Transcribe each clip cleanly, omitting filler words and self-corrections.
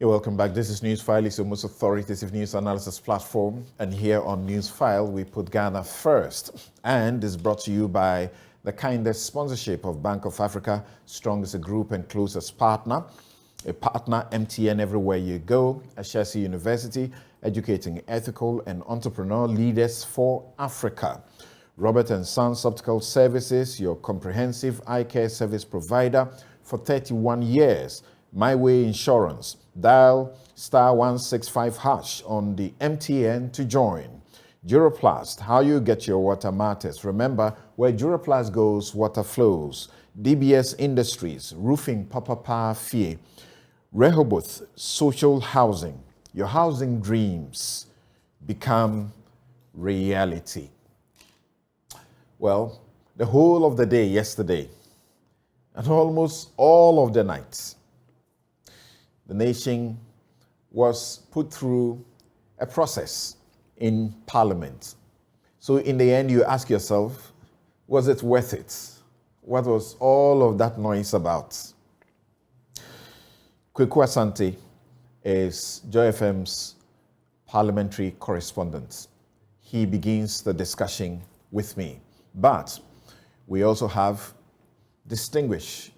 You're welcome back. This is Newsfile. It's your most authoritative news analysis platform. And here on Newsfile, we put Ghana first. And is brought to you by the kindest sponsorship of Bank of Africa, strong as a group and closest partner. A partner, MTN, everywhere you go. Ashesi University, educating ethical and entrepreneurial leaders for Africa. Robert & Sons Optical Services, your comprehensive eye care service provider for 31 years. My Way Insurance. Dial *165# on the MTN to join. Duroplast, how you get your water matters. Remember, where Duroplast goes, water flows. DBS Industries, roofing Papa Fie. Rehoboth Social Housing, your housing dreams become reality. Well, the whole of the day yesterday, and almost all of the nights, the nation was put through a process in Parliament. So in the end, you ask yourself, was it worth it? What was all of that noise about? Kweku Asante is Joy FM's parliamentary correspondent. He begins the discussion with me. But we also have distinguished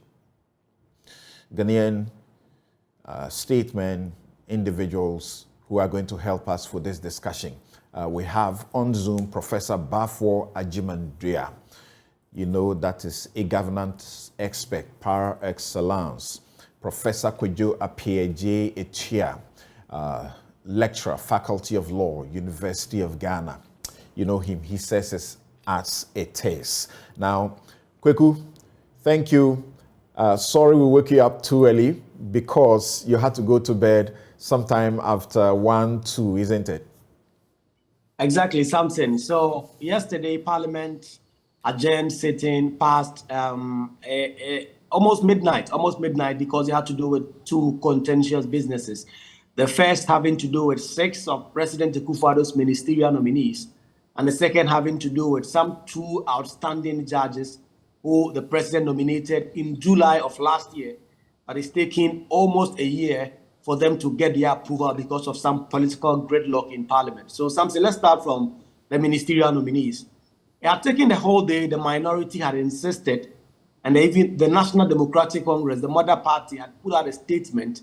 Ghanaian statesmen, individuals who are going to help us for this discussion. We have on Zoom Professor Bafo Ajimandria. You know, that is a governance expert par excellence. Professor Kwejo Apieje Echia, lecturer, Faculty of Law, University of Ghana. You know him, he says it as it is. Now, Kweku, thank you. Sorry we woke you up too early because you had to go to bed sometime after 1, 2, isn't it? Exactly, Samson. So yesterday, Parliament adjourned sitting past almost midnight because it had to do with two contentious businesses. The first having to do with 6 of President Akufo-Addo's ministerial nominees, and the second having to do with some 2 outstanding judges who the president nominated in July of last year, but it's taking almost a year for them to get their approval because of some political gridlock in Parliament. So, Samson, let's start from the ministerial nominees. It had taken the whole day. The minority had insisted, and even the National Democratic Congress, the mother party, had put out a statement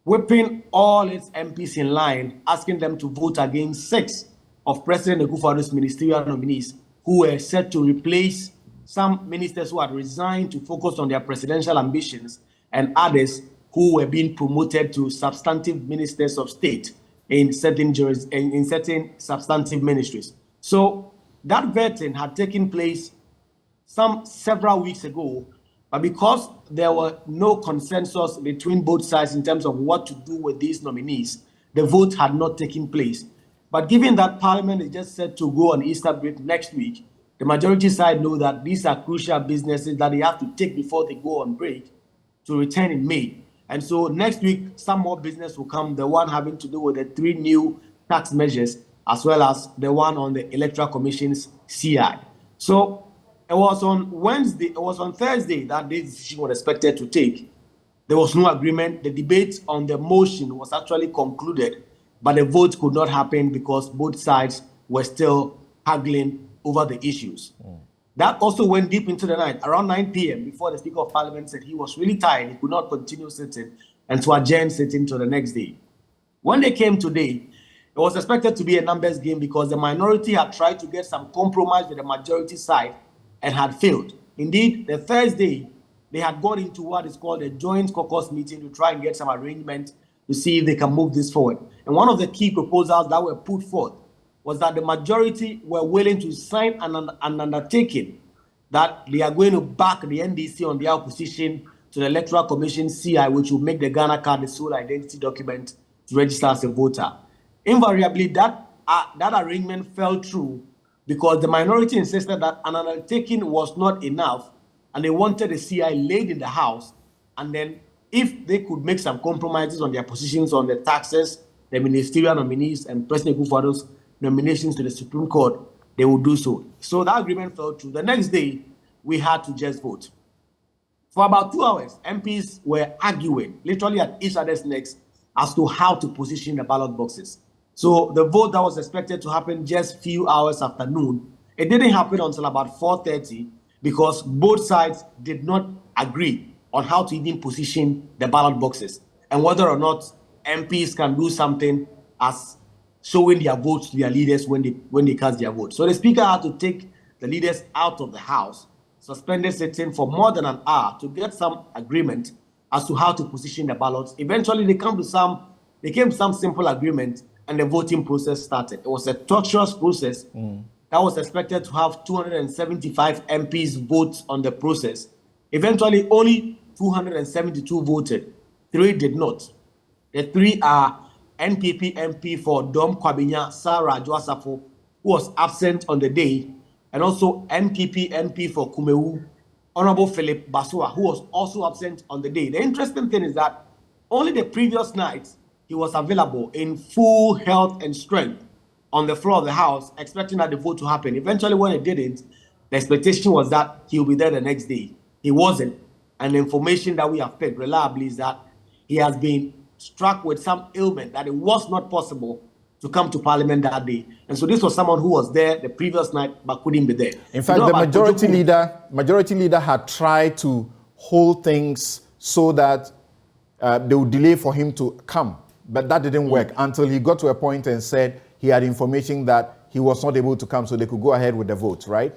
whipping all its MPs in line, asking them to vote against 6 of President Akufo-Addo's ministerial nominees who were set to replace some ministers who had resigned to focus on their presidential ambitions and others who were being promoted to substantive ministers of state in certain substantive ministries. So that vetting had taken place several weeks ago, but because there were no consensus between both sides in terms of what to do with these nominees, the vote had not taken place. But given that Parliament is just set to go on Easter break next week, the majority side know that these are crucial businesses that they have to take before they go on break to return in May. And so next week, some more business will come, the one having to do with the 3 new tax measures, as well as the one on the Electoral Commission's CI. So it was on Thursday that this decision was expected to take. There was no agreement. The debate on the motion was actually concluded, but the vote could not happen because both sides were still haggling over the issues. That also went deep into the night, around 9 p.m., before the Speaker of Parliament said he was really tired, he could not continue sitting, and to adjourn sitting to the next day. When they came today, it was expected to be a numbers game because the minority had tried to get some compromise with the majority side and had failed. Indeed, the Thursday, they had gone into what is called a joint caucus meeting to try and get some arrangement to see if they can move this forward. And one of the key proposals that were put forth was that the majority were willing to sign an undertaking that they are going to back the NDC on their opposition to the Electoral Commission CI, which will make the Ghana card the sole identity document to register as a voter. Invariably, that arrangement fell through because the minority insisted that an undertaking was not enough, and they wanted the CI laid in the House, and then if they could make some compromises on their positions on the taxes, the ministerial nominees, and President Akufo-Addo's nominations to the Supreme Court, they would do so. So that agreement fell through. The next day, we had to just vote. For about 2 hours, MPs were arguing, literally at each other's necks, as to how to position the ballot boxes. So the vote that was expected to happen just few hours after noon, it didn't happen until about 4:30 because both sides did not agree on how to even position the ballot boxes and whether or not MPs can do something as showing their votes to their leaders when they cast their vote. So the speaker had to take the leaders out of the house, suspended sitting for more than an hour to get some agreement as to how to position the ballots. Eventually, they came to some simple agreement, and the voting process started. It was a torturous process that was expected to have 275 MPs vote on the process. Eventually, only 272 voted. 3 did not. The 3 are NPP MP for Dom Kwabinya Sarah Joasafo, who was absent on the day, and also NPP MP for Kumewu, Honorable Philip Basua, who was also absent on the day. The interesting thing is that only the previous night he was available in full health and strength on the floor of the House, expecting that the vote to happen. Eventually, when it didn't, the expectation was that he will be there the next day. He wasn't. And the information that we have picked reliably is that he has been struck with some ailment that it was not possible to come to Parliament that day. And so this was someone who was there the previous night but couldn't be there. In fact, the majority leader had tried to hold things so that they would delay for him to come. But that didn't work until he got to a point and said he had information that he was not able to come, so they could go ahead with the vote, right?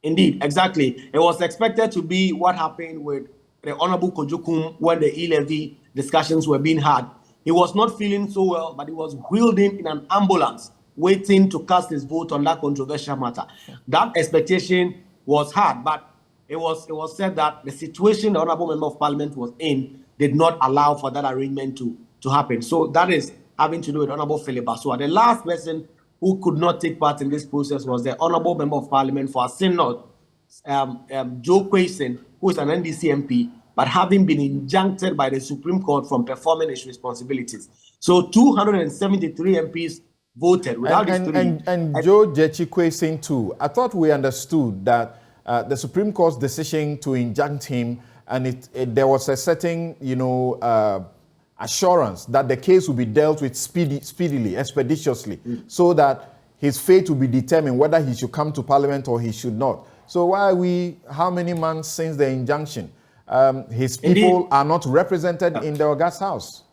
Indeed, exactly. It was expected to be what happened with the Honorable Kojokum when the e-levy discussions were being had. He was not feeling so well, but he was wheeled in an ambulance, waiting to cast his vote on that controversial matter. That expectation was hard, but it was said that the situation the Honorable Member of Parliament was in did not allow for that arrangement to happen. So that is having to do with Honorable Philip Basua. The last person who could not take part in this process was the Honorable Member of Parliament for Asin North, Joe Quayson, who is an NDC MP, but having been injuncted by the Supreme Court from performing his responsibilities. So 273 MPs voted without these three. And Joe Quayson too. I thought we understood that the Supreme Court's decision to injunct him, and there was a certain, assurance that the case will be dealt with speedily, expeditiously, so that his fate will be determined whether he should come to Parliament or he should not. So why are we, how many months since the injunction? His people Indeed. Are not represented in the August House.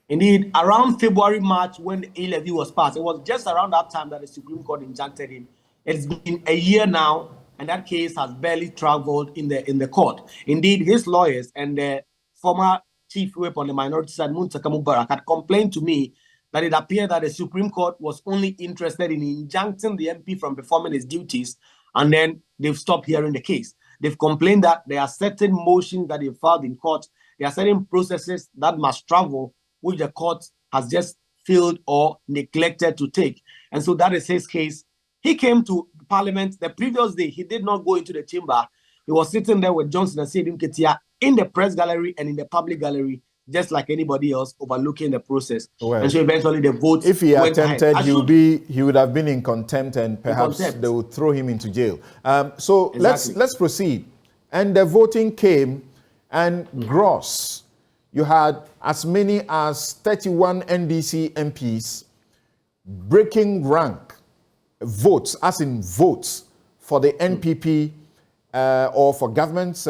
Indeed, around February, March, when the e-levy was passed, it was just around that time that the Supreme Court injuncted him. It's been a year now, and that case has barely traveled in the court. Indeed, his lawyers and the former chief whip on the minority side, Muntaka Mubarak, had complained to me that it appeared that the Supreme Court was only interested in injuncting the MP from performing his duties, and then they've stopped hearing the case. They've complained that there are certain motions that they've filed in court. There are certain processes that must travel, which the court has just failed or neglected to take. And so that is his case. He came to Parliament the previous day. He did not go into the chamber. He was sitting there with Johnson and Sedim Ketia in the press gallery and in the public gallery, just like anybody else, overlooking the process. Well, and so eventually the vote. If he attempted, he would have been in contempt, and perhaps they would throw him into jail. So exactly. let's proceed. And the voting came, and gross, you had as many as 31 NDC MPs breaking rank votes, as in votes for the NPP or for government's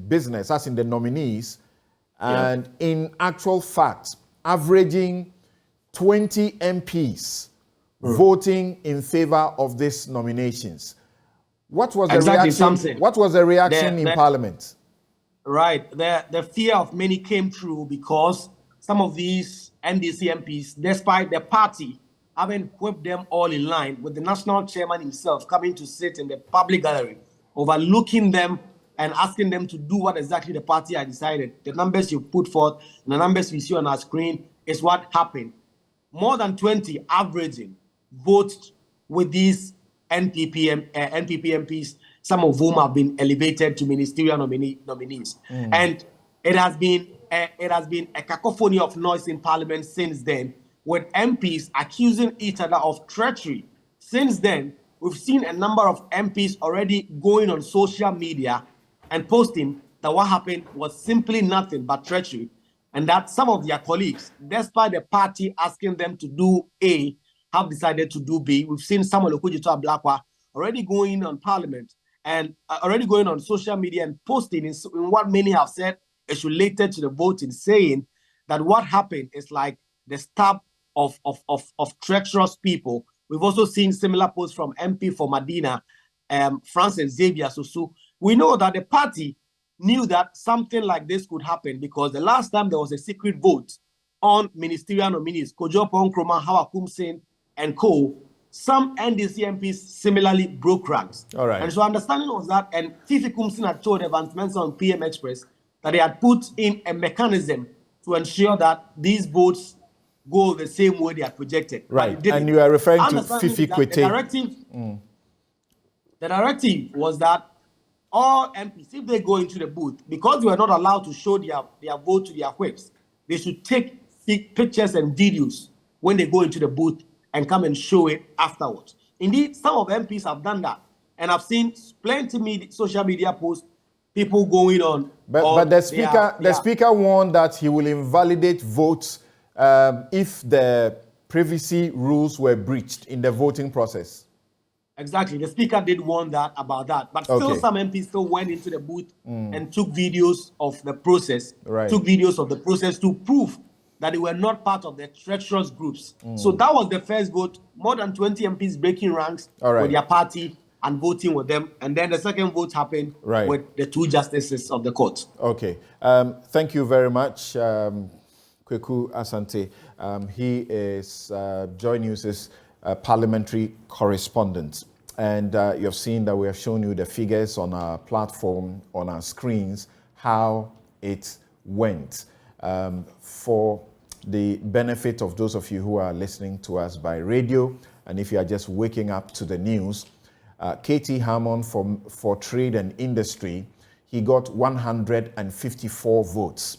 business, as in the nominees. And in actual fact, averaging 20 MPs voting in favor of these nominations. What was the reaction? What was the reaction in Parliament? Right, the fear of many came true because some of these NDC MPs, despite the party having whipped them all in line, with the national chairman himself coming to sit in the public gallery, overlooking them and asking them to do what exactly the party had decided. The numbers you put forth, and the numbers we see on our screen is what happened. More than 20 averaging votes with these NPP MPs, some of whom have been elevated to ministerial nominees. And it has been a cacophony of noise in Parliament since then, with MPs accusing each other of treachery. Since then, we've seen a number of MPs already going on social media and posting that what happened was simply nothing but treachery. and that some of their colleagues, despite the party asking them to do A, have decided to do B. We've seen Samuel Okudzeto Ablakwa already going on Parliament and already going on social media and posting in what many have said is related to the voting, saying that what happened is like the stab of treacherous people. We've also seen similar posts from MP for Medina, Francis Xavier Susu. We know that the party knew that something like this could happen because the last time there was a secret vote on ministerial nominees, Kojo Nkrumah, Hawa Kumsin, and co, some NDC MPs similarly broke ranks. All right. And so understanding was that, and Fifi Kumsin had told Evans Mensah on PM Express that they had put in a mechanism to ensure that these votes go the same way they are projected. Right. And you are referring to Fifi Kwete. The directive was that all MPs, if they go into the booth, because they were not allowed to show their vote to their whips, they should take pictures and videos when they go into the booth and come and show it afterwards. Indeed, some of MPs have done that. And I've seen plenty social media posts, people going on. But the speaker warned that he will invalidate votes if the privacy rules were breached in the voting process. Exactly. The speaker did warn about that. But still, some MPs still went into the booth and took videos of the process, to prove that they were not part of the treacherous groups. So that was the first vote. More than 20 MPs breaking ranks with their party and voting with them. And then the second vote happened with the two justices of the court. Okay. Thank you very much, Kweku Asante. He is JoyNews' parliamentary correspondent. And you've seen that we have shown you the figures on our platform, on our screens, how it went. For the benefit of those of you who are listening to us by radio, and if you are just waking up to the news, KT Hammond for Trade and Industry, he got 154 votes.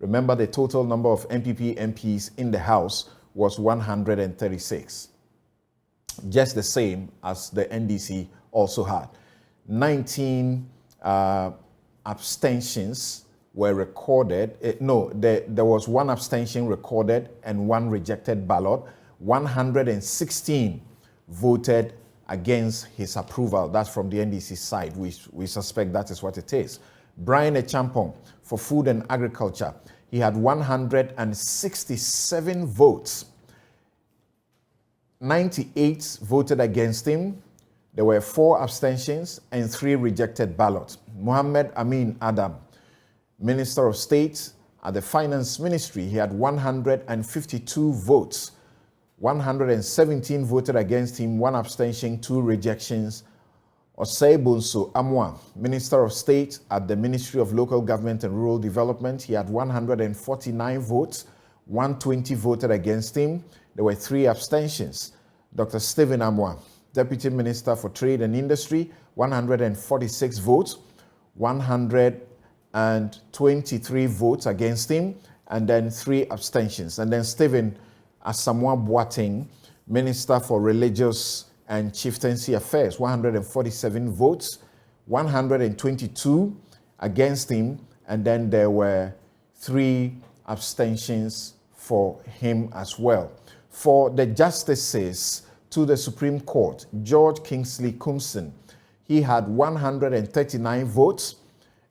Remember, the total number of MPP MPs in the House was 136. Just the same as the NDC also had. 19 abstentions were recorded. There was one abstention recorded and one rejected ballot. 116 voted against his approval. That's from the NDC side. We suspect that is what it is. Brian Echampong for Food and Agriculture, he had 167 votes. 98 voted against him. There were 4 abstentions and 3 rejected ballots. Mohammed Amin Adam, Minister of State at the Finance Ministry, he had 152 votes. 117 voted against him, 1 abstention, 2 rejections. Osei-Bonsu Amwa, Minister of State at the Ministry of Local Government and Rural Development, he had 149 votes. 120 voted against him. There were 3 abstentions. Dr. Stephen Amwa, Deputy Minister for Trade and Industry, 146 votes, 123 votes against him, and then 3 abstentions. And then Stephen Asamoah Boateng, Minister for Religious and Chieftaincy Affairs, 147 votes, 122 against him, and then there were 3 abstentions for him as well. For the justices to the Supreme Court, George Kingsley Kumsin, he had 139 votes,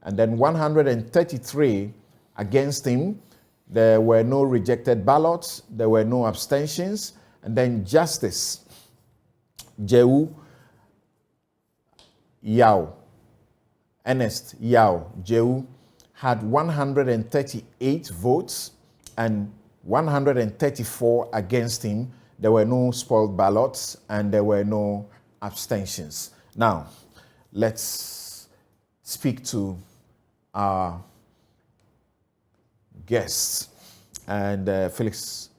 and then 133 against him. There were no rejected ballots, there were no abstentions, and then Justice Jehu Yao, Ernest Yao Jehu, had 138 votes and 134 against him. There were no spoiled ballots and there were no abstentions. Now, let's speak to our guests. And Felix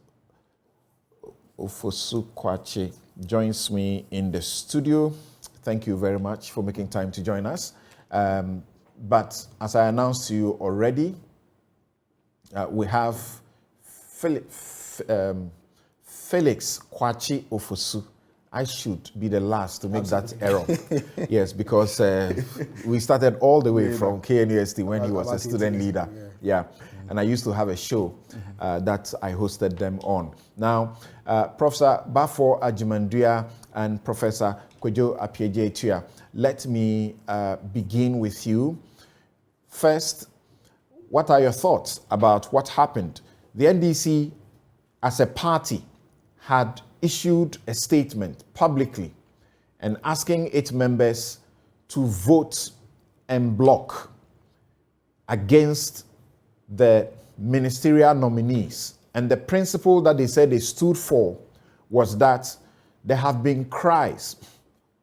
Ofosu-Kwakye joins me in the studio. Thank you very much for making time to join us. But as I announced to you already, we have Felix Kwakye Ofosu. I should be the last to make that error. Yes, because we started all the way from KNUST when he was a student leader. Yeah. and I used to have a show that I hosted them on. Now, Professor Bafo Ajimandua and Professor Kwadwo Appiagyei-Atua, let me begin with you. First, what are your thoughts about what happened? The NDC, as a party, had issued a statement publicly and asking its members to vote en bloc against the ministerial nominees. And the principle that they said they stood for was that there have been cries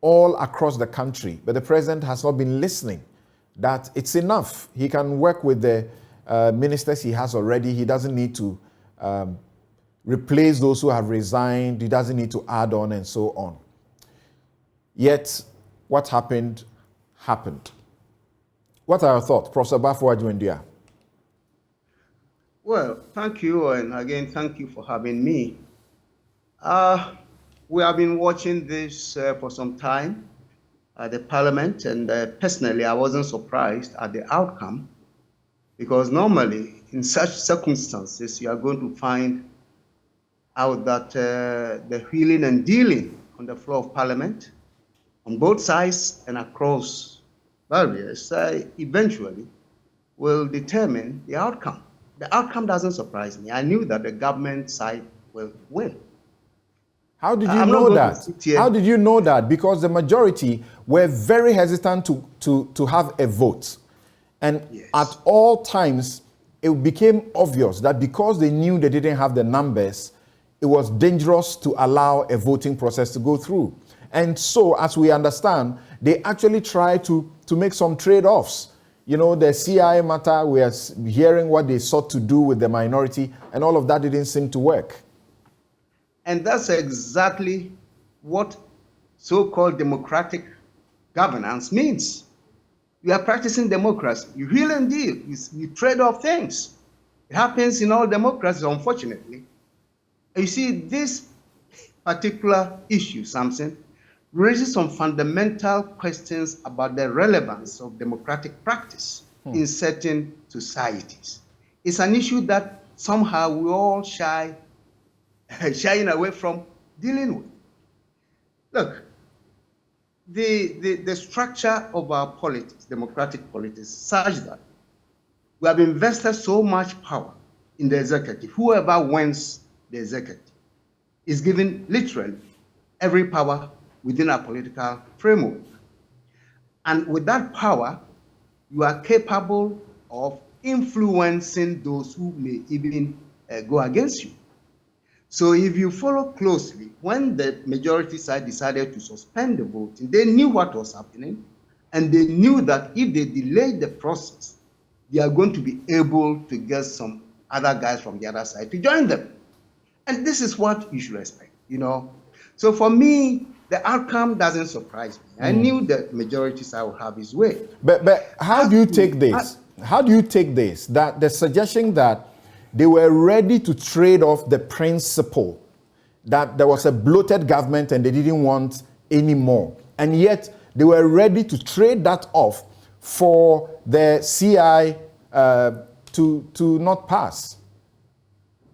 all across the country, but the president has not been listening, that it's enough. He can work with the ministers he has already. He doesn't need to replace those who have resigned. He doesn't need to add on and so on. Yet, what happened, happened. What are your thoughts, Professor Bafo Ajimandua? Well, thank you, and again, thank you for having me. We have been watching this for some time at the Parliament, and personally, I wasn't surprised at the outcome, because normally, in such circumstances, you are going to find out that the wheeling and dealing on the floor of Parliament, on both sides and across barriers, eventually will determine the outcome. The outcome doesn't surprise me. I knew that the government side will win. How did you know that? How did you know that? Because the majority were very hesitant to have a vote. And yes, at all times, it became obvious that because they knew they didn't have the numbers, it was dangerous to allow a voting process to go through. And so, as we understand, they actually tried to make some trade-offs. You know, the CIA matter, we are hearing what they sought to do with the minority, and all of that didn't seem to work. And that's exactly what so-called democratic governance means. You are practicing democracy. You wheel and deal. You trade off things. It happens in all democracies, unfortunately. And you see, this particular issue, Samson, raises some fundamental questions about the relevance of democratic practice in certain societies. It's an issue that somehow we all shying away from dealing with. Look, the structure of our politics, democratic politics, such that we have invested so much power in the executive. Whoever wins the executive is given literally every power within our political framework. And with that power, you are capable of influencing those who may even go against you. So if you follow closely, when the majority side decided to suspend the voting, they knew what was happening, and they knew that if they delayed the process, they are going to be able to get some other guys from the other side to join them. And this is what you should expect, you know. So for me, the outcome doesn't surprise me. I knew that majority side would have his way. But how do you take this? How do you take this? That the suggestion that they were ready to trade off the principle that there was a bloated government and they didn't want any more. And yet they were ready to trade that off for the CI to not pass.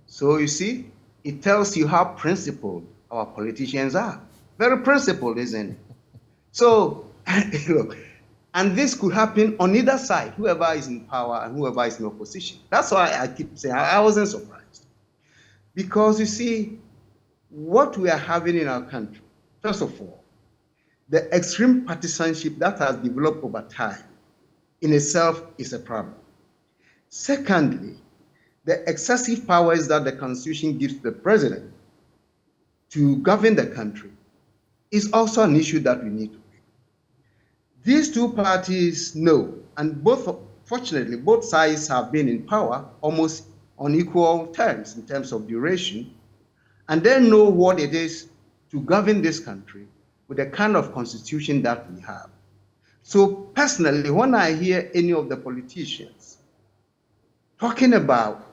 So you see, it tells you how principled our politicians are. Very principled, isn't it? So, look, and this could happen on either side, whoever is in power and whoever is in opposition. That's why I keep saying I wasn't surprised. Because you see, what we are having in our country, first of all, the extreme partisanship that has developed over time in itself is a problem. Secondly, the excessive powers that the Constitution gives to the president to govern the country is also an issue that we need to make. These two parties know, and fortunately, both sides have been in power almost on equal terms in terms of duration, and they know what it is to govern this country with the kind of constitution that we have. So personally, when I hear any of the politicians talking about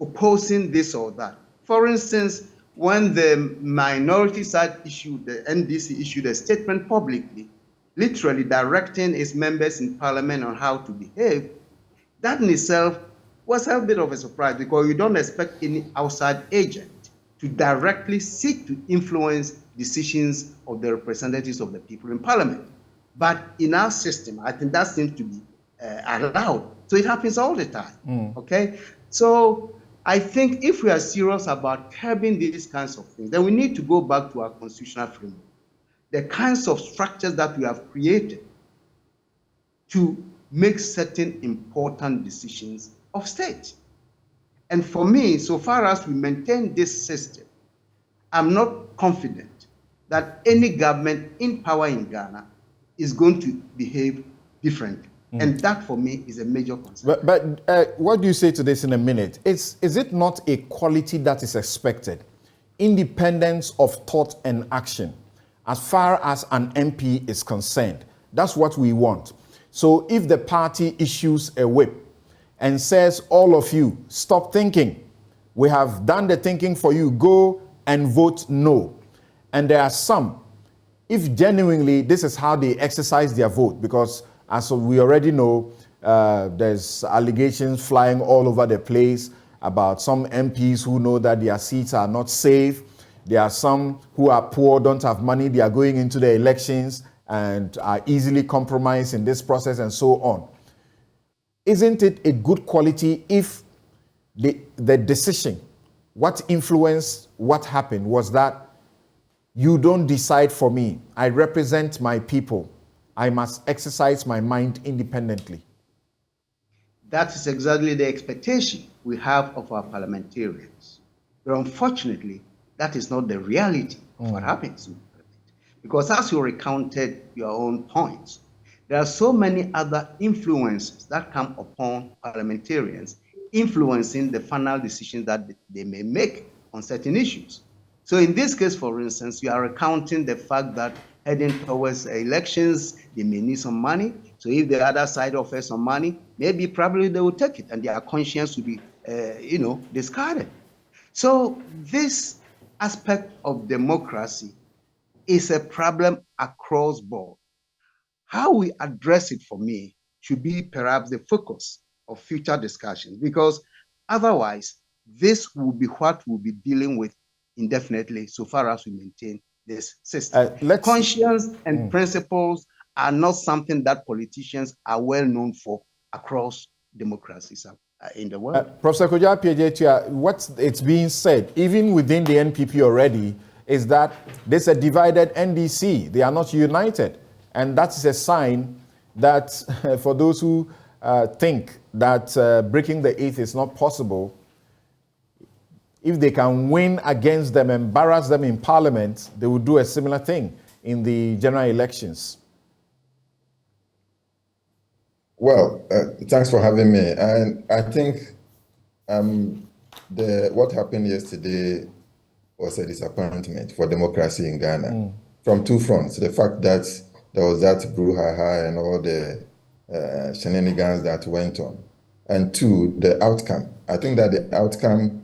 opposing this or that, for instance, when the minority side issued, the NDC issued a statement publicly, literally directing its members in parliament on how to behave, that in itself was a bit of a surprise because you don't expect any outside agent to directly seek to influence decisions of the representatives of the people in Parliament. But in our system, I think that seems to be allowed. So it happens all the time, okay? So I think if we are serious about curbing these kinds of things, then we need to go back to our constitutional framework, the kinds of structures that we have created to make certain important decisions of state. And for me, so far as we maintain this system, I'm not confident that any government in power in Ghana is going to behave differently. And that, for me, is a major concern. But what do you say to this in a minute? Is it not a quality that is expected? Independence of thought and action, as far as an MP is concerned. That's what we want. So if the party issues a whip and says, all of you, stop thinking. We have done the thinking for you. Go and vote no. And there are some, if genuinely this is how they exercise their vote, because as we already know, there's allegations flying all over the place about some MPs who know that their seats are not safe. There are some who are poor, don't have money. They are going into the elections and are easily compromised in this process and so on. Isn't it a good quality if the decision, what influenced what happened was that you don't decide for me. I represent my people. I must exercise my mind independently. That is exactly the expectation we have of our parliamentarians. But unfortunately, that is not the reality of what happens in Parliament. Because as you recounted your own points, there are so many other influences that come upon parliamentarians, influencing the final decisions that they may make on certain issues. So in this case, for instance, you are recounting the fact that heading towards elections, they may need some money. So if the other side offers some money, maybe probably they will take it and their conscience will be, discarded. So this aspect of democracy is a problem across board. How we address it, for me, should be perhaps the focus of future discussions, because otherwise this will be what we'll be dealing with indefinitely so far as we maintain this system. Conscience and principles are not something that politicians are well known for across democracies in the world. Professor Kojo Appiah-Ejetua, what it's being said, even within the NPP already, is that there's a divided NDC. They are not united. And that is a sign that for those who think that breaking the eighth is not possible, if they can win against them, embarrass them in Parliament, they will do a similar thing in the general elections. Well, thanks for having me. And I think what happened yesterday was a disappointment for democracy in Ghana from two fronts. The fact that there was that brouhaha and all the shenanigans that went on. And two, the outcome. I think that the outcome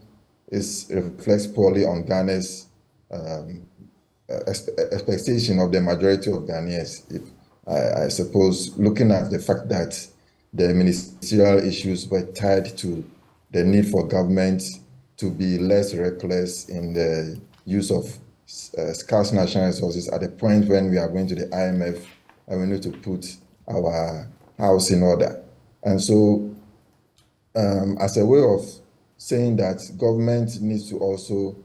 reflects poorly on Ghana's expectation of the majority of Ghanaians. I suppose, looking at the fact that the ministerial issues were tied to the need for government to be less reckless in the use of scarce national resources at the point when we are going to the IMF and we need to put our house in order. And so, as a way of saying that government needs to also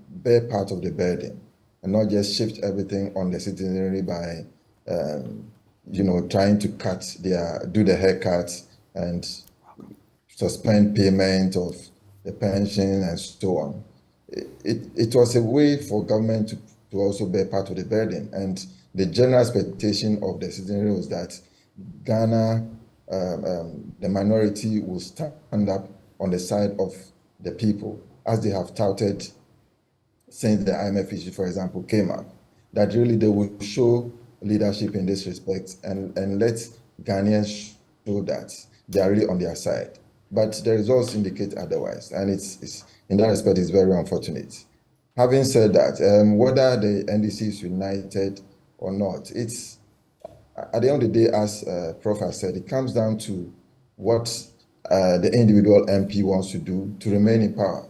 bear part of the burden and not just shift everything on the citizenry by trying to do the haircuts and suspend payment of the pension and so on. It was a way for government to also bear part of the burden. And the general expectation of the citizenry was that Ghana, the minority, will stand up on the side of the people, as they have touted since the IMF issue, for example, came up, that really they will show leadership in this respect and let Ghanaians show that they are really on their side. But the results indicate otherwise, and it's in that respect, it's very unfortunate. Having said that, whether the NDC is united or not, it's at the end of the day, as Prof has said, it comes down to what the individual MP wants to do to remain in power.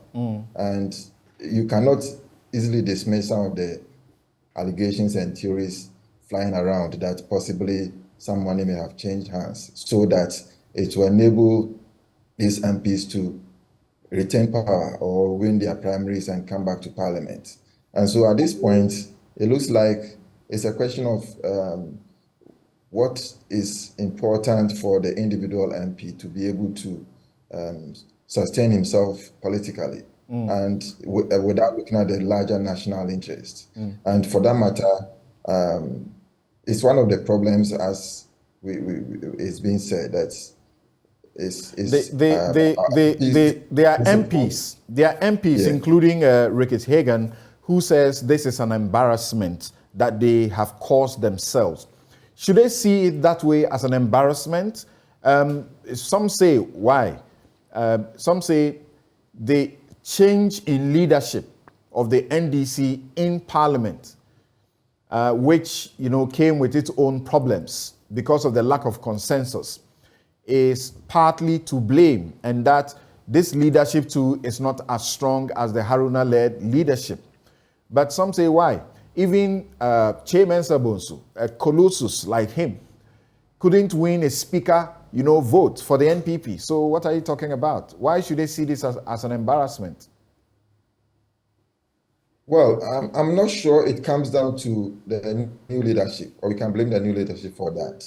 And you cannot easily dismiss some of the allegations and theories flying around that possibly some money may have changed hands so that it will enable these MPs to retain power or win their primaries and come back to Parliament. And so at this point, it looks like it's a question of what is important for the individual MP to be able to sustain himself politically and without looking at the larger national interest. And for that matter, it's one of the problems, as it's been said, that they are MPs. They are MPs, Yeah. including Rickett Hagan, who says this is an embarrassment that they have caused themselves. Should they see it that way, as an embarrassment? Some say why. Some say the change in leadership of the NDC in Parliament, which came with its own problems because of the lack of consensus, is partly to blame, and that this leadership too is not as strong as the Haruna-led leadership. But some say why. Even Chairman Sabonsu, a colossus like him, couldn't win a speaker, vote for the NPP. So what are you talking about? Why should they see this as an embarrassment? Well, I'm not sure it comes down to the new leadership, or we can blame the new leadership for that,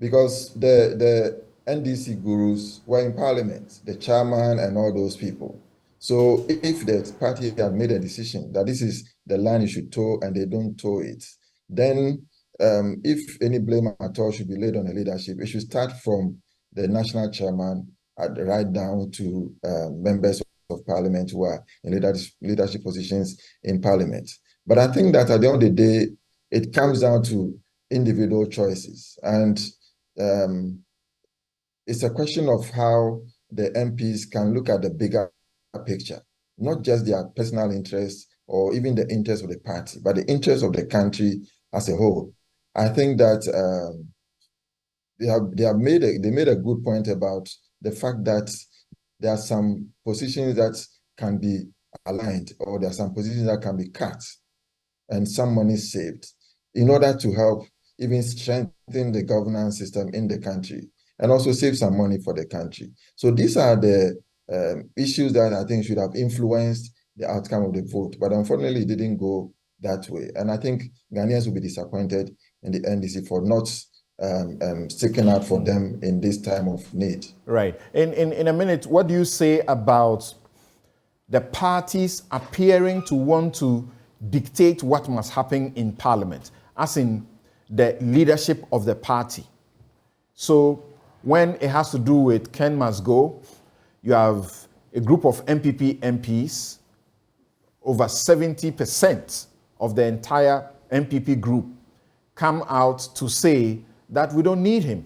because the NDC gurus were in Parliament, the chairman and all those people. So if the party had made a decision that this is the line you should toe and they don't toe it, then if any blame at all should be laid on the leadership, it should start from the national chairman right down to members of Parliament who are in leadership positions in Parliament. But I think that at the end of the day, it comes down to individual choices. And it's a question of how the MPs can look at the bigger picture, not just their personal interests or even the interests of the party, but the interests of the country as a whole. I think that they made a good point about the fact that there are some positions that can be aligned, or there are some positions that can be cut and some money saved in order to help even strengthen the governance system in the country and also save some money for the country. So these are the issues that I think should have influenced the outcome of the vote. But unfortunately, it didn't go that way. And I think Ghanaians will be disappointed in the NDC for not sticking out for them in this time of need. Right. In a minute, what do you say about the parties appearing to want to dictate what must happen in Parliament, as in the leadership of the party? So when it has to do with Ken must go, you have a group of MPP MPs, over 70% of the entire MPP group come out to say that we don't need him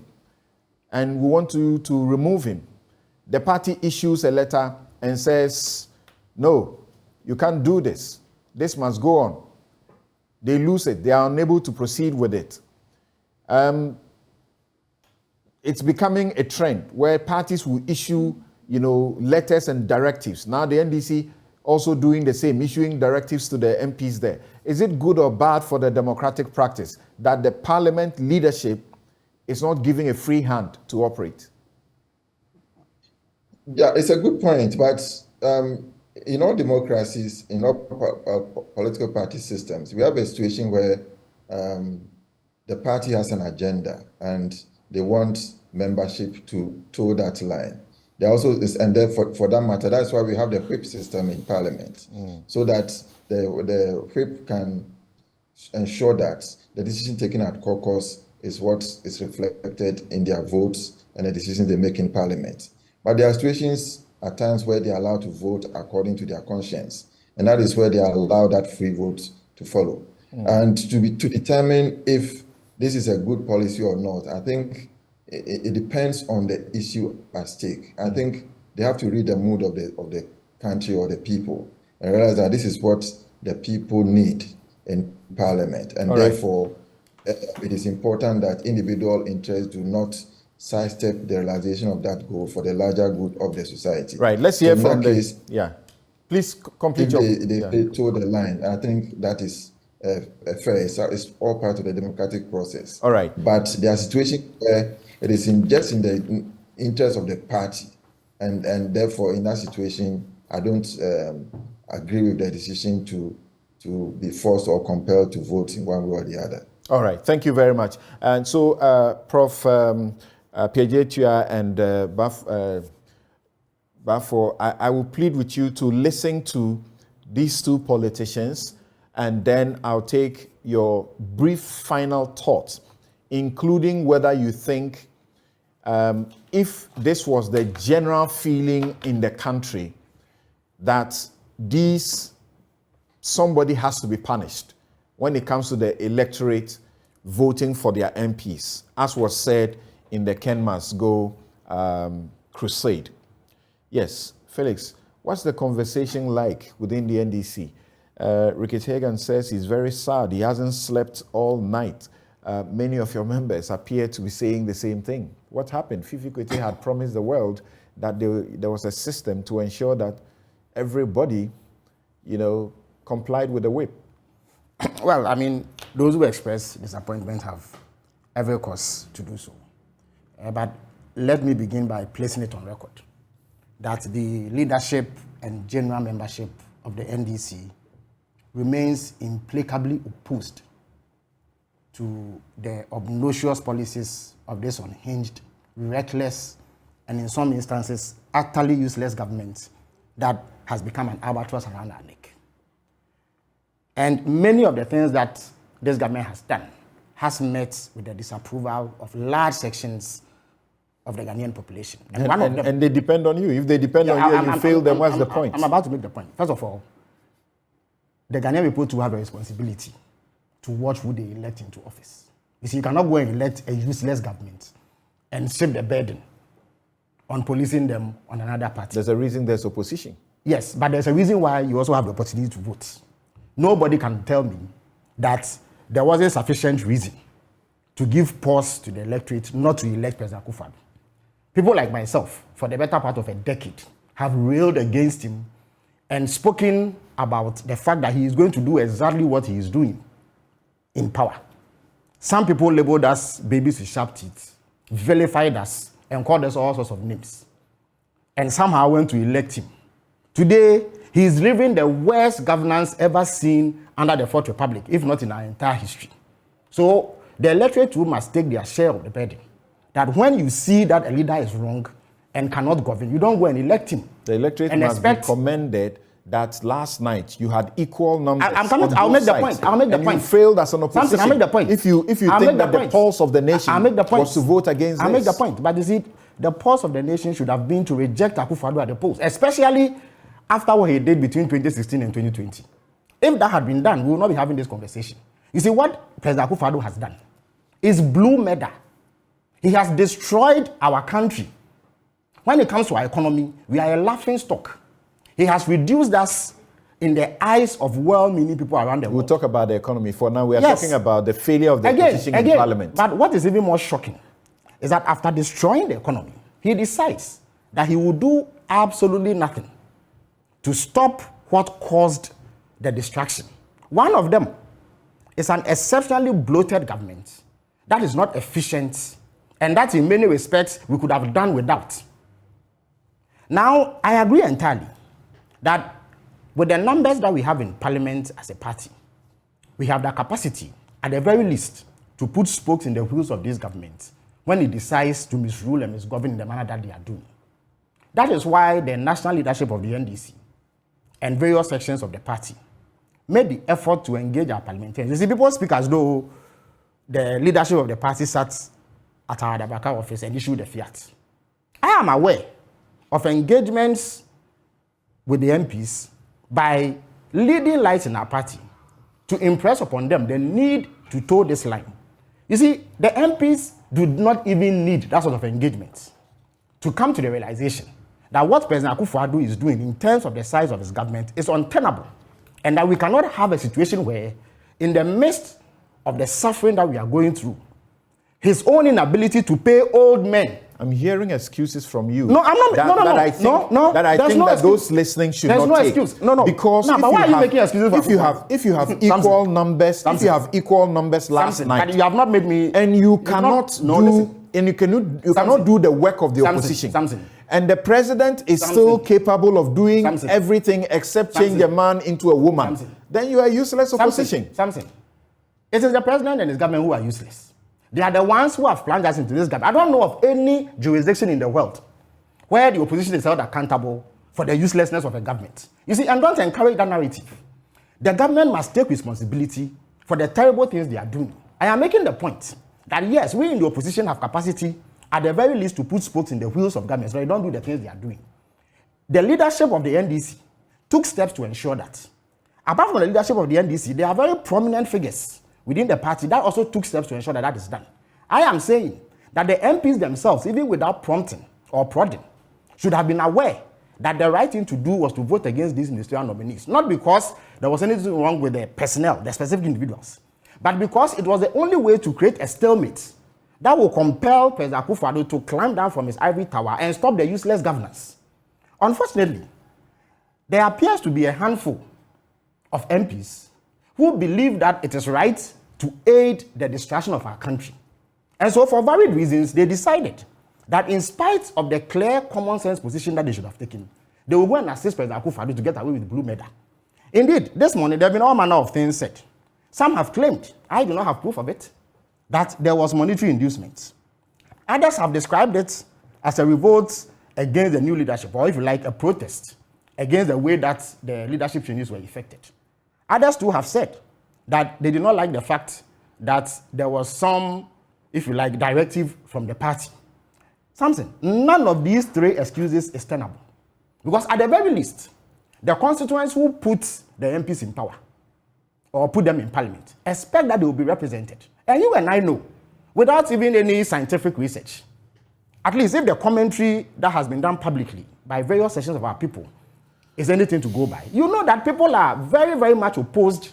and we want to remove him. The party issues a letter and says, no, you can't do this. This must go on. They lose it. They are unable to proceed with it. It's becoming a trend where parties will issue, letters and directives. Now the NDC also doing the same, issuing directives to the MPs there. Is it good or bad for the democratic practice that the Parliament leadership is not giving a free hand to operate? Yeah, it's a good point, but in all democracies, in all political party systems, we have a situation where the party has an agenda and they want membership to toe that line. They also, and therefore, for that matter, that's why we have the whip system in Parliament, so that the whip can ensure that the decision taken at caucus is what is reflected in their votes and the decisions they make in Parliament. But there are situations at times where they are allowed to vote according to their conscience, and that is where they are allowed that free vote to follow. And to determine if this is a good policy or not, I think it depends on the issue at stake. I think they have to read the mood of the country or the people and realize that this is what the people need in Parliament, and therefore it is important that individual interests do not sidestep the realization of that goal for the larger good of the society. Right. Let's hear from the... Yeah. Please complete if they toe the line, I think that is fair. It's all part of the democratic process. All right. But there are situations where it is just in the interest of the party, and therefore in that situation, I don't agree with the decision to be forced or compelled to vote in one way or the other. All right. Thank you very much. And so, Prof. Piagetua and Bafo, I will plead with you to listen to these two politicians, and then I'll take your brief final thoughts, including whether you think if this was the general feeling in the country that somebody has to be punished when it comes to the electorate voting for their MPs, as was said in the Ken Must Go crusade. Yes, Felix, what's the conversation like within the NDC? Rickett Hagan says he's very sad. He hasn't slept all night. Many of your members appear to be saying the same thing. What happened? Fifi Kwete had promised the world that there was a system to ensure that everybody, complied with the whip. Well, I mean, those who express disappointment have every cause to do so. But let me begin by placing it on record that the leadership and general membership of the NDC remains implacably opposed to the obnoxious policies of this unhinged, reckless, and in some instances, utterly useless government that has become an albatross around our neck. And many of the things that this government has done has met with the disapproval of large sections of the Ghanaian population. And they depend on you. If they depend on you and you fail them, what's the point? I'm about to make the point. First of all, the Ghanaian people too have a responsibility to watch who they elect into office. You see, you cannot go and elect a useless government and shift the burden on policing them on another party. There's a reason there's opposition. Yes, but there's a reason why you also have the opportunity to vote. Nobody can tell me that there wasn't sufficient reason to give pause to the electorate not to elect President Akufo-Addo. People like myself, for the better part of a decade, have railed against him and spoken about the fact that he is going to do exactly what he is doing in power. Some people labeled us babies with sharp teeth, vilified us, and called us all sorts of names, and somehow went to elect him. Today, he is living the worst governance ever seen under the Fourth Republic, if not in our entire history. So the electorate too must take their share of the burden. That when you see that a leader is wrong and cannot govern, you don't go and elect him. The electorate must be commended that last night you had equal numbers. I'll make the point. You failed as an opposition. I'll make the point. If you think that the pulse of the nation was to vote against this. I'll make the point. But you see, the pulse of the nation should have been to reject Akufo-Addo at the polls, especially after what he did between 2016 and 2020. If that had been done, we would not be having this conversation. You see, what President Akufo-Addo has done is blue murder. He has destroyed our country. When it comes to our economy, we are a laughing stock. He has reduced us in the eyes of well-meaning people around the world. We'll talk about the economy for now. We are talking about the failure of the opposition in Parliament. But what is even more shocking is that after destroying the economy, he decides that he will do absolutely nothing to stop what caused the destruction. One of them is an exceptionally bloated government that is not efficient and that in many respects we could have done without. Now, I agree entirely that with the numbers that we have in Parliament as a party, we have the capacity, at the very least, to put spokes in the wheels of this government when it decides to misrule and misgovern in the manner that they are doing. That is why the national leadership of the NDC and various sections of the party made the effort to engage our parliamentarians. You see, people speak as though the leadership of the party sat at our Adabaka office and issued the fiat. I am aware of engagements with the MPs by leading lights in our party to impress upon them the need to toe this line. You see, the MPs do not even need that sort of engagement to come to the realization that what President Akufo-Addo is doing in terms of the size of his government is untenable, and that we cannot have a situation where, in the midst of the suffering that we are going through, his own inability to pay old men. I'm hearing excuses from you. No, I'm not. That I think that those listening should There's not no take. excuse. No. Because no, but why are you making excuses? If you have equal numbers, if you have equal numbers last night, but you have not made me. And you cannot cannot do the work of the opposition. And the president is still capable of doing everything except change a man into a woman. Then you are useless opposition. It is the president and his government who are useless. They are the ones who have plunged us into this gap. I don't know of any jurisdiction in the world where the opposition is held accountable for the uselessness of a government. You see, and don't encourage that narrative. The government must take responsibility for the terrible things they are doing. I am making the point that yes, we in the opposition have capacity at the very least to put spokes in the wheels of governments, but they don't do the things they are doing. The leadership of the NDC took steps to ensure that. Apart from the leadership of the NDC, there are very prominent figures within the party that also took steps to ensure that that is done. I am saying that the MPs themselves, even without prompting or prodding, should have been aware that the right thing to do was to vote against these ministerial nominees. Not because there was anything wrong with the personnel, the specific individuals, but because it was the only way to create a stalemate that will compel President Akufo-Addo to climb down from his ivory tower and stop the useless governance. Unfortunately, there appears to be a handful of MPs who believe that it is right to aid the destruction of our country. And so for varied reasons, they decided that in spite of the clear common sense position that they should have taken, they will go and assist President Akufo-Addo to get away with the blue medal. Indeed, this morning there have been all manner of things said. Some have claimed, I do not have proof of it, that there was monetary inducement. Others have described it as a revolt against the new leadership, or if you like, a protest against the way that the leadership changes were effected. Others too have said that they did not like the fact that there was some, if you like, directive from the party. Something. None of these three excuses is tenable. Because at the very least, the constituents who put the MPs in power or put them in parliament expect that they will be represented. And you and I know, without even any scientific research, at least if the commentary that has been done publicly by various sections of our people is anything to go by, you know that people are very, very much opposed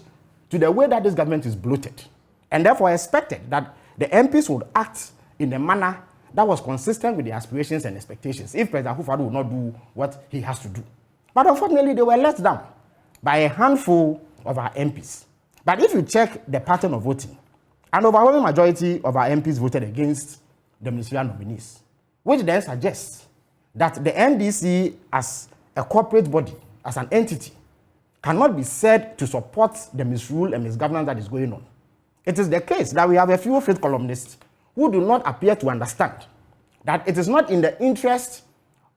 to the way that this government is bloated, and therefore expected that the MPs would act in a manner that was consistent with their aspirations and expectations if President Akufo-Addo would not do what he has to do. But unfortunately, they were let down by a handful of our MPs. But if you check the pattern of voting, an overwhelming majority of our MPs voted against the ministerial nominees, which then suggests that the NDC as a corporate body, as an entity, cannot be said to support the misrule and misgovernance that is going on. It is the case that we have a few faith columnists who do not appear to understand that it is not in the interest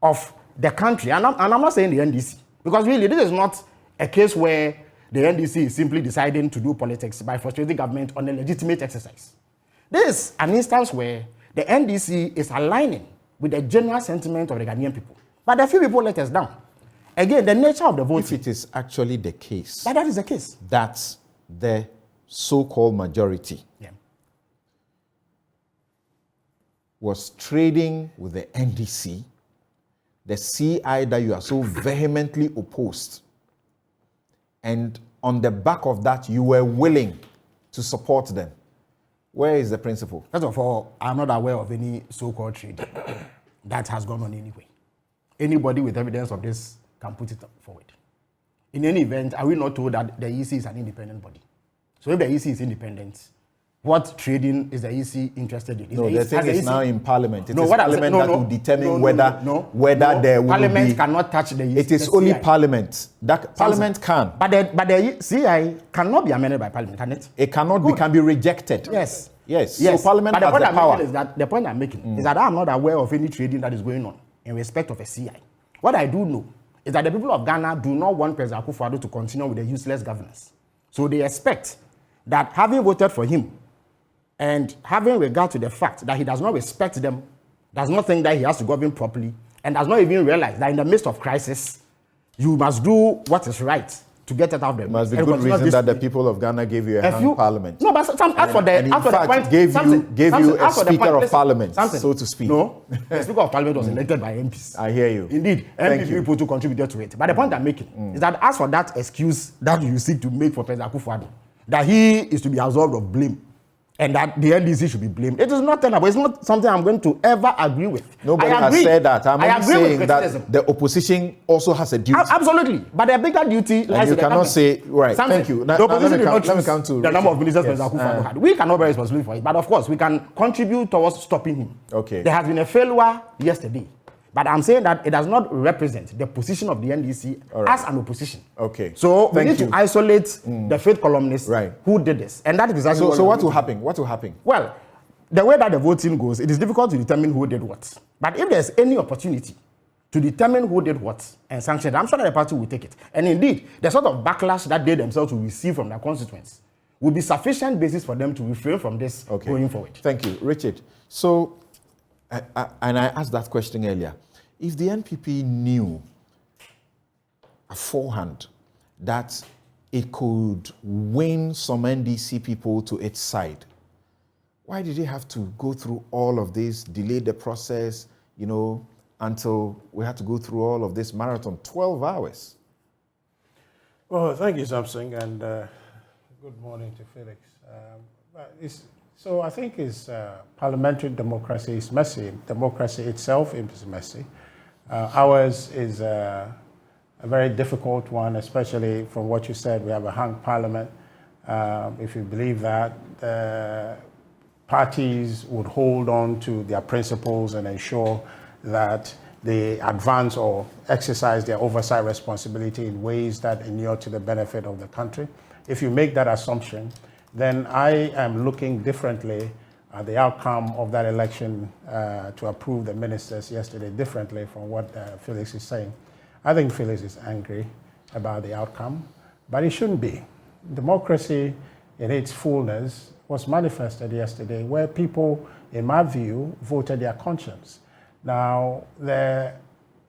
of the country, and I'm not saying the NDC, because really this is not a case where the NDC is simply deciding to do politics by frustrating government on a legitimate exercise. This is an instance where the NDC is aligning with the general sentiment of the Ghanaian people. But a few people let us down. Again, the nature of the vote. If it is actually the case, but that is the case, that the so-called majority was trading with the NDC, the CI that you are so vehemently opposed, and on the back of that, you were willing to support them. Where is the principle? First of all, I'm not aware of any so-called trading that has gone on anyway. Anybody with evidence of this can put it forward. In any event, are we not told that the EC is an independent body? So if the EC is independent, what trading is the EC interested in? No, the thing is now in Parliament. It No, is what I'm Parliament saying- that will determine whether there will Parliament be... cannot touch the EC. It is the only CI. Parliament. That Parliament can. But the CI cannot be amended by Parliament, can it? It cannot be, can be rejected. Yes. Yes. Yes. So Parliament But has the power. the point I'm making is that I'm not aware of any trading that is going on in respect of a CI. What I do know is that the people of Ghana do not want President Akufo-Addo to continue with the useless governance. So they expect that having voted for him and having regard to the fact that he does not respect them, does not think that he has to govern properly, and does not even realize that in the midst of crisis, you must do what is right to get it out of them. It must be good reason that the people of Ghana gave you a hand Parliament. No, but as for the point, gave you a Speaker of Parliament, so to speak. No, the Speaker of Parliament was elected by MPs. I hear you. Indeed, MPs people to contributed to it. But the point I'm making is that as for that excuse that you seek to make for President Akufo-Addo, that he is to be absolved of blame and that the NDC should be blamed. It is not tenable. It's not something I'm going to ever agree with. Nobody has said that. I'm only saying that the opposition also has a duty. Absolutely. But the bigger duty lies you cannot say, right, thank you. The opposition did not let me come to the number of ministers yes. President Akufo-Addo had. We cannot bear responsibility for it. But of course, we can contribute towards stopping him. Okay. There has been a failure yesterday. But I'm saying that it does not represent the position of the NDC as an opposition. Okay. So we need to isolate the faith columnists who did this. And that is exactly so what will happen? What will happen? Well, the way that the voting goes, it is difficult to determine who did what. But if there's any opportunity to determine who did what and sanction it, I'm sure that the party will take it. And indeed, the sort of backlash that they themselves will receive from their constituents will be sufficient basis for them to refrain from this going forward. Thank you. Richard, so, and I asked that question earlier, if the NPP knew beforehand that it could win some NDC people to its side, why did it have to go through all of this, delay the process, you know, until we had to go through all of this marathon, 12 hours? Well, thank you, Samson, and good morning to Felix. So I think parliamentary democracy is messy. Democracy itself is messy. Ours is a very difficult one, especially from what you said. We have a hung parliament. If you believe that, parties would hold on to their principles and ensure that they advance or exercise their oversight responsibility in ways that inure to the benefit of the country. If you make that assumption, then I am looking differently at the outcome of that election to approve the ministers yesterday differently from what Felix is saying. I think Felix is angry about the outcome, but it shouldn't be. Democracy in its fullness was manifested yesterday where people, in my view, voted their conscience. Now,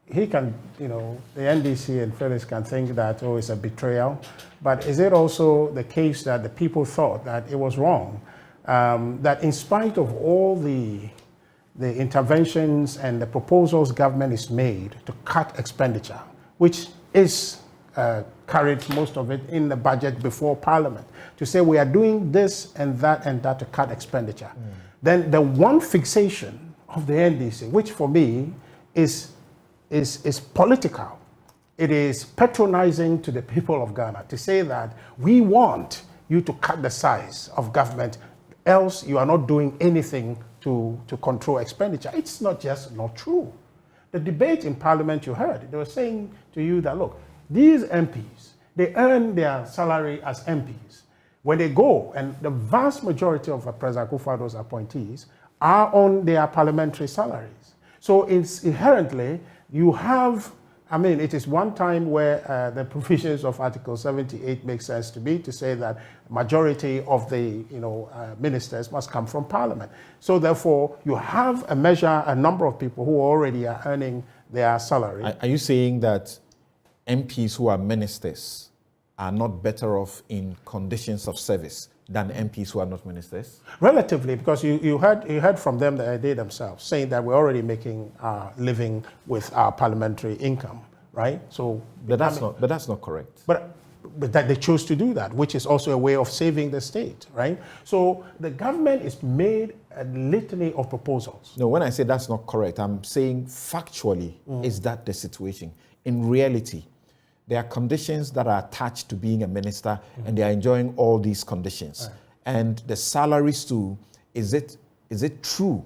he can, you know, the NDC and Felix can think that, oh, it's a betrayal, but is it also the case that the people thought that it was wrong? That in spite of all the interventions and the proposals government is made to cut expenditure, which is carried most of it in the budget before Parliament, to say we are doing this and that to cut expenditure. Then the one fixation of the NDC, which for me is political, it is patronizing to the people of Ghana to say that we want you to cut the size of government, else you are not doing anything to control expenditure. It's not just not true. The debate in Parliament you heard, they were saying to you that, look, these MPs, they earn their salary as MPs. When they go, and the vast majority of President Akufo-Addo's appointees are on their parliamentary salaries. So it's inherently, you have, I mean, it is one time where the provisions of Article 78 make sense to me, to say that majority of the ministers must come from Parliament. So therefore, you have a number of people who already are earning their salary. Are you saying that MPs who are ministers are not better off in conditions of service than MPs who are not ministers? Relatively, because you heard from them that they themselves saying that we're already making our living with our parliamentary income, right? So, but that's not correct. But that they chose to do that, which is also a way of saving the state, right? So the government is made a litany of proposals. No, when I say that's not correct, I'm saying factually, is that the situation? In reality, there are conditions that are attached to being a minister, and they are enjoying all these conditions. Right. And the salaries too, is it true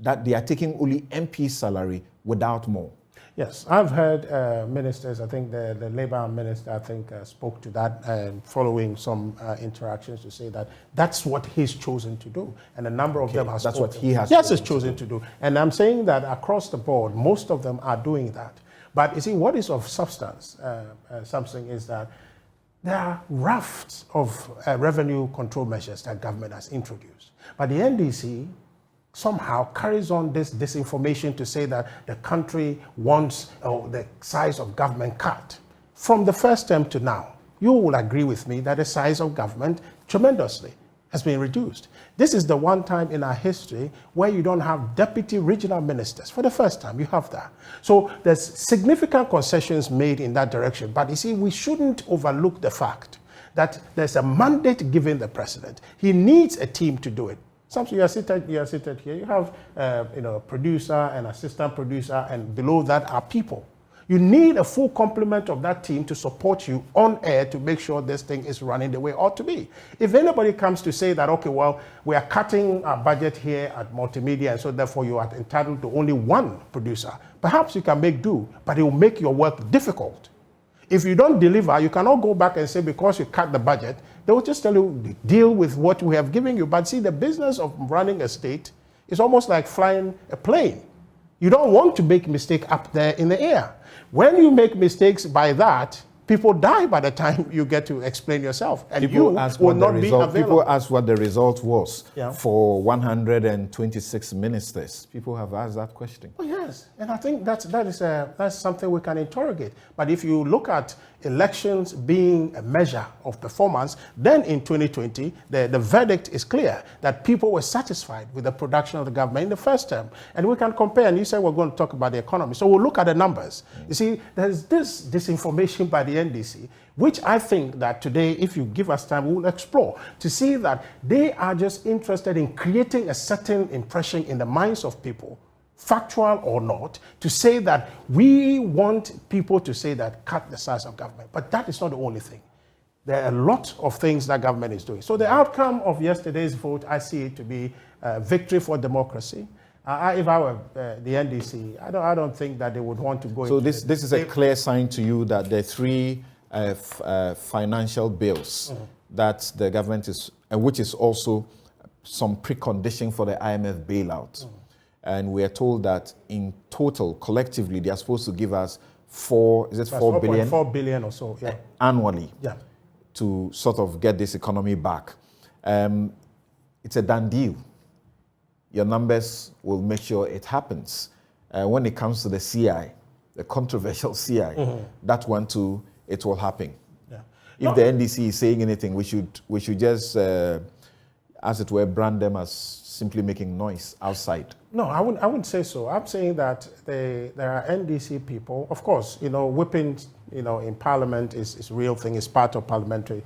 that they are taking only MP salary without more? Yes, I've heard ministers, I think the Labour minister, spoke to that following some interactions to say that that's what he's chosen to do. And a number of them have spoken. That's what he has chosen to do. And I'm saying that across the board, most of them are doing that. But you see, what is of substance, something is that there are rafts of revenue control measures that government has introduced. But the NDC somehow carries on this disinformation to say that the country wants the size of government cut. From the first term to now, you will agree with me that the size of government tremendously has been reduced. This is the one time in our history where you don't have deputy regional ministers. For the first time, you have that. So there's significant concessions made in that direction. But you see, we shouldn't overlook the fact that there's a mandate given the president. He needs a team to do it. Sometimes you are seated here. You have a producer, an assistant producer, and below that are people. You need a full complement of that team to support you on air to make sure this thing is running the way it ought to be. If anybody comes to say that, okay, well, we are cutting our budget here at multimedia, and so therefore you are entitled to only one producer, perhaps you can make do, but it will make your work difficult. If you don't deliver, you cannot go back and say because you cut the budget, they will just tell you, deal with what we have given you. But see, the business of running a state is almost like flying a plane. You don't want to make mistake up there in the air. When you make mistakes by that, people die by the time you get to explain yourself, and people you will not be available. People asked what the result was Yeah. for 126 ministers. People have asked that question. Oh, yes, and I think that's something we can interrogate. But if you look at elections being a measure of performance, then in 2020, the verdict is clear that people were satisfied with the production of the government in the first term. And we can compare, and you said we're going to talk about the economy. So we'll look at the numbers. You see, there's this disinformation by the NDC, which I think that today, if you give us time, we will explore to see that they are just interested in creating a certain impression in the minds of people, factual or not, to say that we want people to say that cut the size of government. But that is not the only thing. There are a lot of things that government is doing. So the outcome of yesterday's vote, I see it to be a victory for demorocracy. If I were the NDC, I don't think that they would want to go. So this is a clear sign to you that the three financial bills that the government is, which is also some precondition for the IMF bailout. And we are told that in total, collectively, they are supposed to give us 4 billion? 4 billion or so, yeah. Annually, yeah, to sort of get this economy back. It's a done deal. Your numbers will make sure it happens. When it comes to the CI, the controversial CI, that one too, it will happen. yeah. If the NDC is saying anything, we should just, as it were, brand them as simply making noise outside. No, I wouldn't say so. I'm saying that there are NDC people. Of course, whipping, in Parliament is a real thing. It's part of parliamentary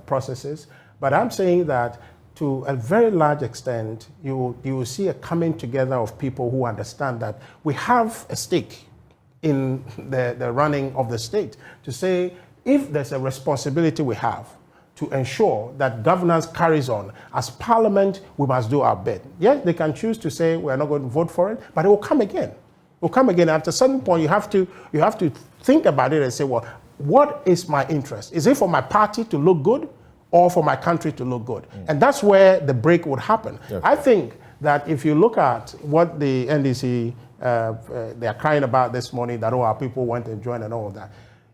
processes. But I'm saying that to a very large extent, you will see a coming together of people who understand that we have a stake in the running of the state to say, if there's a responsibility we have to ensure that governance carries on, as Parliament, we must do our bit. Yes, they can choose to say we're not going to vote for it, but it will come again. It will come again. At a certain point, you have to think about it and say, well, what is my interest? Is it for my party to look good or for my country to look good? And that's where the break would happen. Okay. I think that if you look at what the NDC, they are crying about this morning, that our people went and joined and all of that,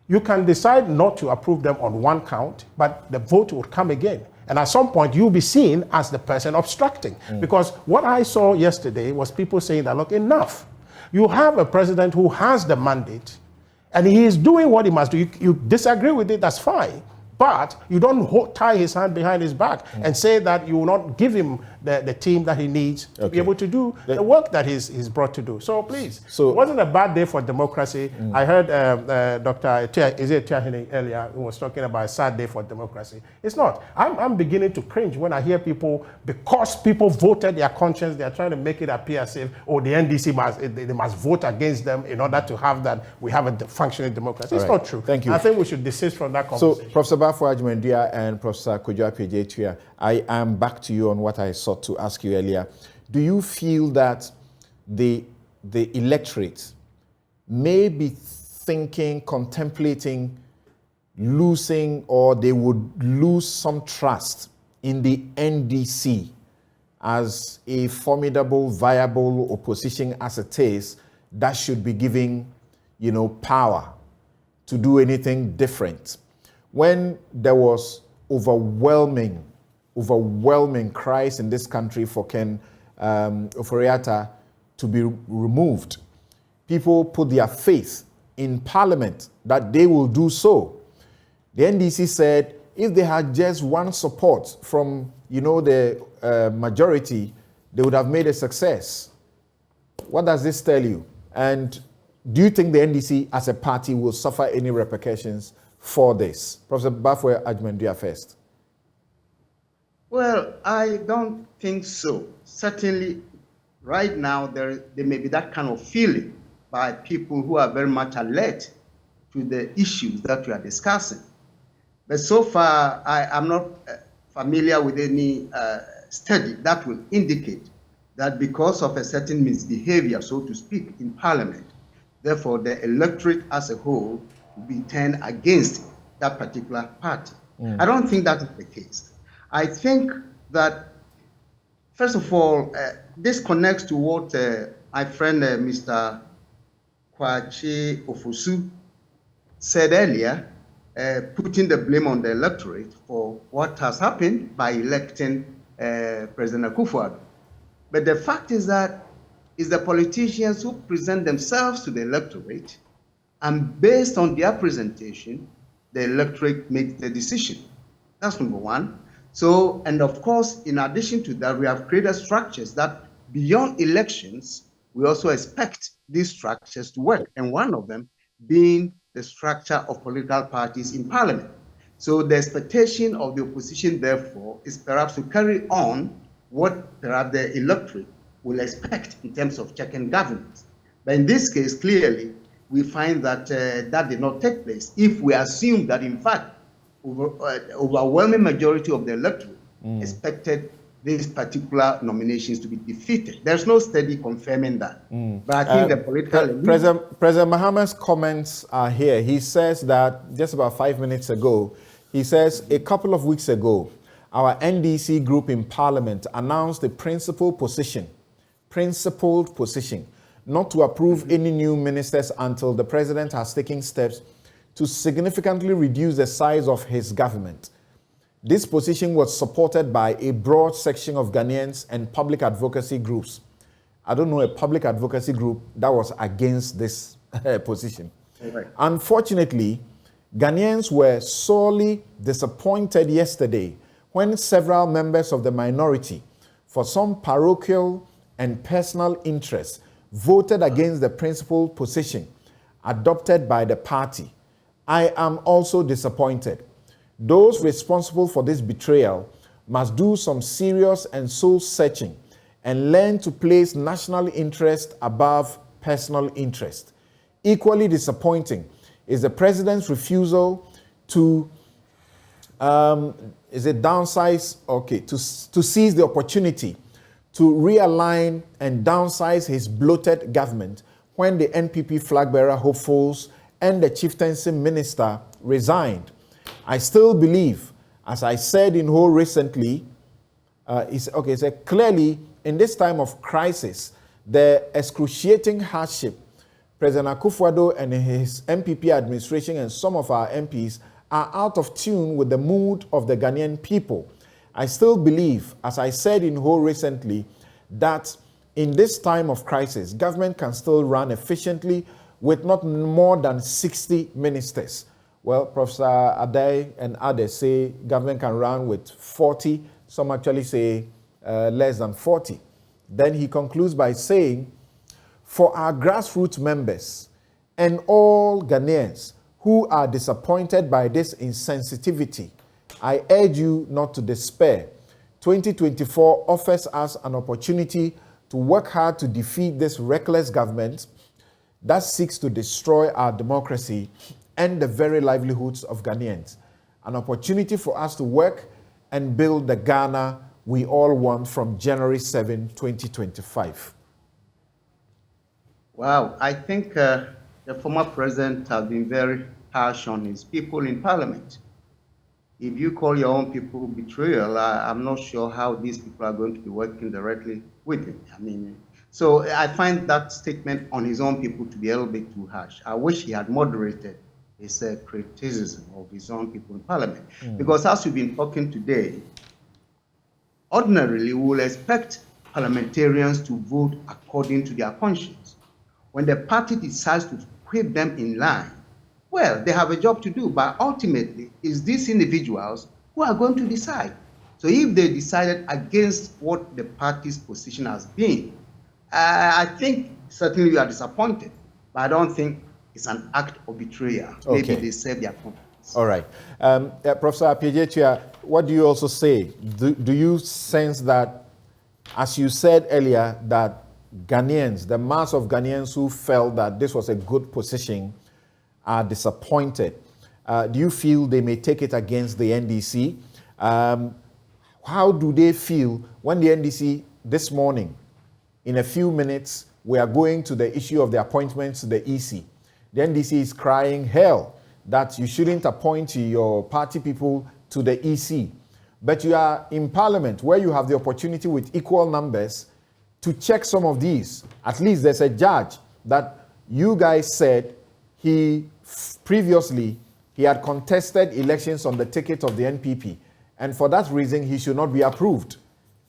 you can decide not to approve them on one count, but the vote will come again. And at some point, you'll be seen as the person obstructing. Because what I saw yesterday was people saying that, look, enough. You have a president who has the mandate, and he is doing what he must do. You disagree with it, that's fine. But you don't tie his hand behind his back and say that you will not give him the team that he needs to be able to do the work that he's brought to do. So please, it wasn't a bad day for democracy. I heard Dr. Tiahine earlier who was talking about a sad day for democracy. It's not. I'm beginning to cringe when I hear people, because people voted their conscience, they are trying to make it appear as if, the NDC must vote against them in order to have that, we have a functioning democracy. It's not true. Thank you. I think we should desist from that conversation. So, Professor Bafo Ajmendia and Professor Kojo Appiah-Tuah, I am back to you on what I sought to ask you earlier. Do you feel that the electorate may be thinking, contemplating losing, or they would lose some trust in the NDC as a formidable, viable opposition as it is, that should be giving, power to do anything different? When there was overwhelming cries in this country for Ken Ofori-Atta to be removed, people put their faith in Parliament that they will do so. The NDC said if they had just one support from, the majority, they would have made a success. What does this tell you? And do you think the NDC as a party will suffer any repercussions for this? Professor Bafwe Ajmendia first. Well, I don't think so. Certainly, right now, there may be that kind of feeling by people who are very much alert to the issues that we are discussing. But so far, I am not familiar with any study that will indicate that because of a certain misbehavior, so to speak, in Parliament, therefore the electorate as a whole will be turned against that particular party. I don't think that is the case. I think that, first of all, this connects to what my friend Mr. Kwachi Ofosu said earlier, putting the blame on the electorate for what has happened by electing President Akufo-Addo. But the fact is that it's the politicians who present themselves to the electorate, and based on their presentation, the electorate makes the decision. That's number one. So, and of course, in addition to that, we have created structures that beyond elections, we also expect these structures to work. And one of them being the structure of political parties in Parliament. So the expectation of the opposition, therefore, is perhaps to carry on what perhaps the electorate will expect in terms of check and governance. But in this case, clearly, we find that that did not take place. If we assume that, in fact, overwhelming majority of the electorate expected these particular nominations to be defeated. There's no study confirming that. But I think the political... President Mahama's comments are here. He says that just about 5 minutes ago, he says a couple of weeks ago, our NDC group in Parliament announced a principled position, not to approve any new ministers until the president has taken steps to significantly reduce the size of his government. This position was supported by a broad section of Ghanaians and public advocacy groups. I don't know a public advocacy group that was against this position. Right. Unfortunately, Ghanaians were sorely disappointed yesterday when several members of the minority, for some parochial and personal interests, voted against the principled position adopted by the party. I am also disappointed. Those responsible for this betrayal must do some serious and soul-searching and learn to place national interest above personal interest. Equally disappointing is the president's refusal to to seize the opportunity to realign and downsize his bloated government when the NPP flag-bearer hopefuls and the chieftaincy minister resigned. I still believe, as I said in Ho recently, clearly in this time of crisis, the excruciating hardship President Akufo-Addo and his MPP administration and some of our MPs are out of tune with the mood of the Ghanaian people. I still believe, as I said in Ho recently, that in this time of crisis, government can still run efficiently with not more than 60 ministers. Well, Professor Adai and others say government can run with 40. Some actually say less than 40. Then he concludes by saying, for our grassroots members and all Ghanaians who are disappointed by this insensitivity, I urge you not to despair. 2024 offers us an opportunity to work hard to defeat this reckless government that seeks to destroy our democracy and the very livelihoods of Ghanaians. An opportunity for us to work and build the Ghana we all want from January 7, 2025. Wow, I think the former president has been very harsh on his people in Parliament. If you call your own people betrayal, I'm not sure how these people are going to be working directly with him. So I find that statement on his own people to be a little bit too harsh. I wish he had moderated his criticism of his own people in Parliament. Because as we've been talking today, ordinarily we will expect parliamentarians to vote according to their conscience. When the party decides to keep them in line, well, they have a job to do, but ultimately it's these individuals who are going to decide. So if they decided against what the party's position has been, I think certainly you are disappointed, but I don't think it's an act of betrayal. Okay. Maybe they serve their All right. Professor Appiah-Ejetua, what do you also say? Do you sense that, as you said earlier, that Ghanaians, the mass of Ghanaians who felt that this was a good position, are disappointed? Do you feel they may take it against the NDC? How do they feel when the NDC this morning, in a few minutes, we are going to the issue of the appointments to the EC? The NDC is crying hell that you shouldn't appoint your party people to the EC. But you are in Parliament where you have the opportunity with equal numbers to check some of these. At least there's a judge that you guys said previously he had contested elections on the ticket of the NPP. And for that reason, he should not be approved.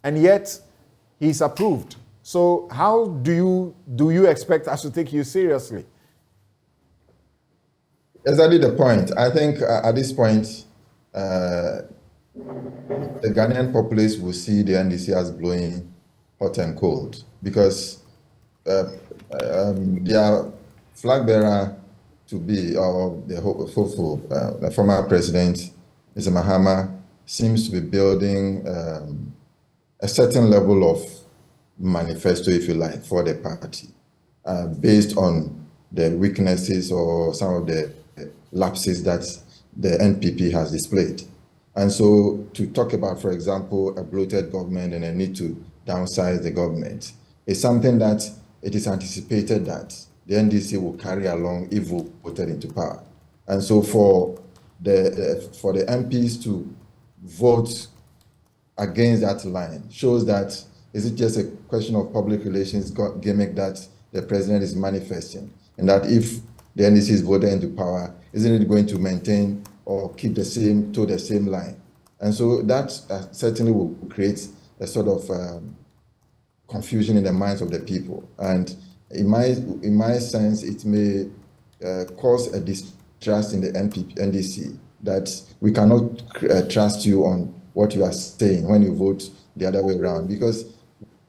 And yet, he's approved. So how do you expect us to take you seriously? Exactly the point. I think at this point, the Ghanaian populace will see the NDC as blowing hot and cold because their flag bearer to be, or the hopeful, the former president, Mr. Mahama, seems to be building a certain level of manifesto, if you like, for the party, based on the weaknesses or some of the lapses that the NPP has displayed. And so to talk about, for example, a bloated government and a need to downsize the government is something that it is anticipated that the NDC will carry along if voted into power. And so for the MPs to vote against that line shows that is it just a question of public relations gimmick that the president is manifesting, and that if the NDC is voted into power, isn't it going to maintain or keep the same line? And so that certainly will create a sort of confusion in the minds of the people. And in my sense, it may cause a distrust in the NDC that we cannot trust you on what you are saying when you vote the other way around, because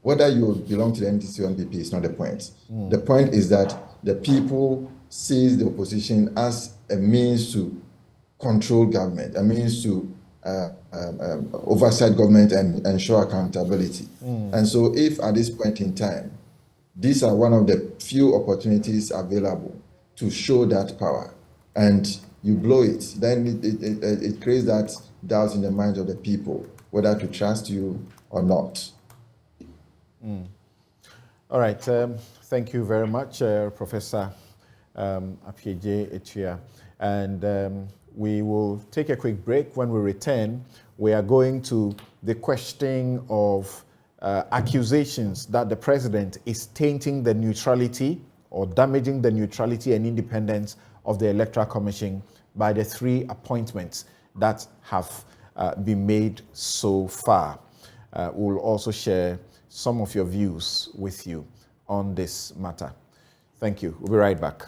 whether you belong to the NDC or NPP is not the point. The point is that the people sees the opposition as a means to control government, a means to oversight government and ensure accountability. And so if at this point in time, these are one of the few opportunities available to show that power, and you blow it, then it creates that doubt in the minds of the people, whether to trust you or not. All right. Thank you very much, Professor Appiah-Ejetua. And we will take a quick break. When we return, we are going to the question of accusations that the president is tainting the neutrality or damaging the neutrality and independence of the Electoral Commission by the 3 appointments that have been made so far. We'll also share some of your views with you on this matter. Thank you. We'll be right back.